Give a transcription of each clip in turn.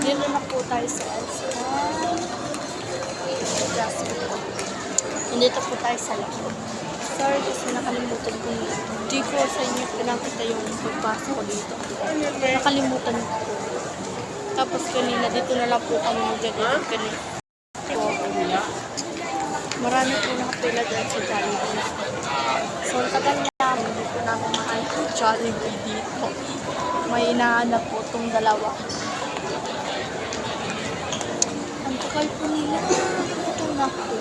Dito na po tayo sa Nandito po tayo sa loob. Sorry kasi nakalimutan ko. Hindi ko sa inyo pinakita yung pagpasok ko dito. Nakalimutan ko. Tapos kanina, dito na lang po kami mag-jagay kanina. Marami po nakapila dyan sa Jollibee. So, ang tagal niya, dito na ako mahal sa Jollibee dito. May inahanap po itong dalawa. Ang tagal po nila. Ito na po.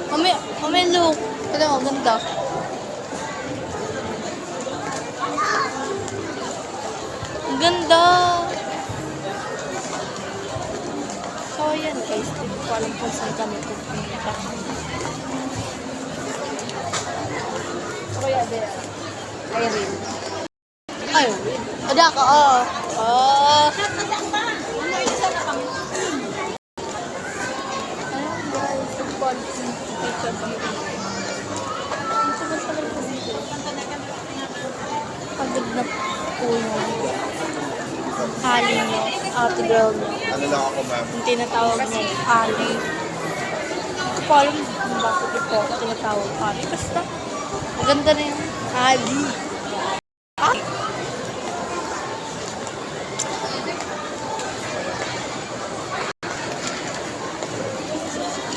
Mami, look. Ito mo, ganda. Ang ganda. So, ayan guys. Hindi ko alam kung saan kami pupunta. So, kaya din. Irene. Irene. Ada ka, oh. Oh. Ayan guys. Picture kami. Ito ba sa lang kasi? Pagod na po yung Ali niyo, ate girl niyo. Ano lang ako, ma'am? Yung tinatawag niya, Ali. Hindi ko pa alam kung bakit ito tinatawag Ali. Basta, maganda na yung Ali. Ah?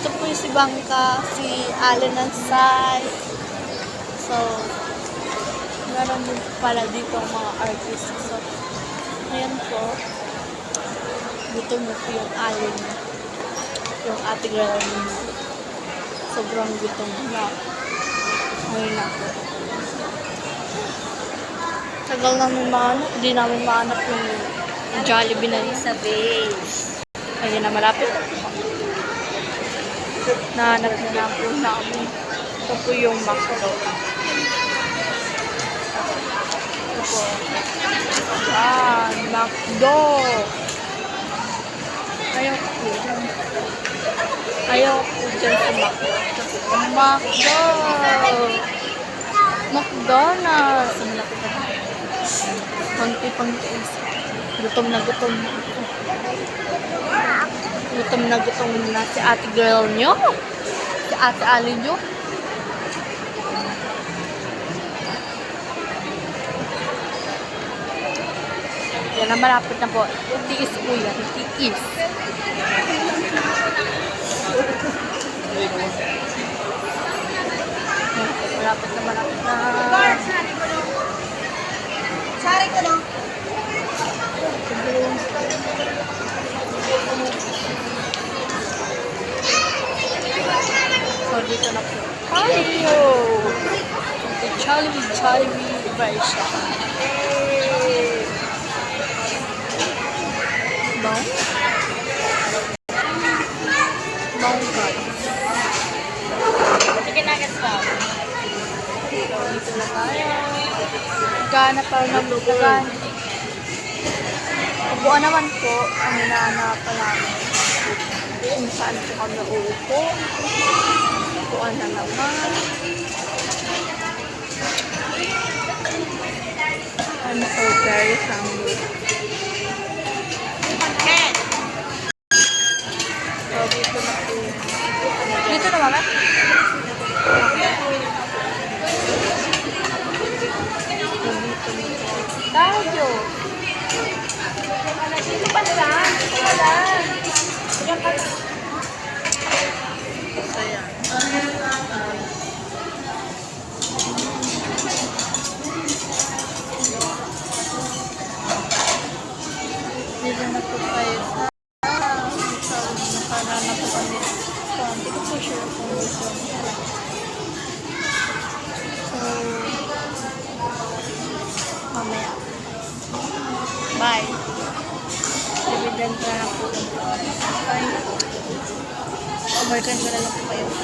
Ito po yung si Bangka, si Alan Ansay. So, meron din pala dito ang mga artists. So, ayan po. Gutom mo po yung alin. Yung ate girl niya. Sobrang gutom na. Ngayon ako. Tagal namin mahanap. Hindi namin mahanap yung Jollibee na yun sa base. Ayun na, malapit na po. Nahanap na lang po namin. Ito po yung McDo. Ito po. Yan, McDo. Ayaw ko dyan. Ayaw ko dyan sa McDo. McDonald's. Ang laki na. Pangti-pangti. Gutom na gutom na. Gutom na gutom na si ate girl nyo. Si ate Ali nyo. Yan na, malapit na po. Tiis po yan. Tiis. Malapit na, malapit na. Sari ko no? So, dito na po. Tayo! Jollibee version. Hey! Bang? Bang guys. Sige na guys ba? Dito na tayo. Gana pa ng lugan. Buwan naman po ang hinahanap namin. Kung saan po kami uupo. Buwan na naman. I'm so very hungry. So, dito na po. Dito na mama? Tayo. Dito pa saan? Ayan. Dito na po tayo sa nakarana po kami. So, hindi ko po sure kung dito. So, mamaya. Bye. Dividend na lang po. Bye. Overtime na lang po kayo.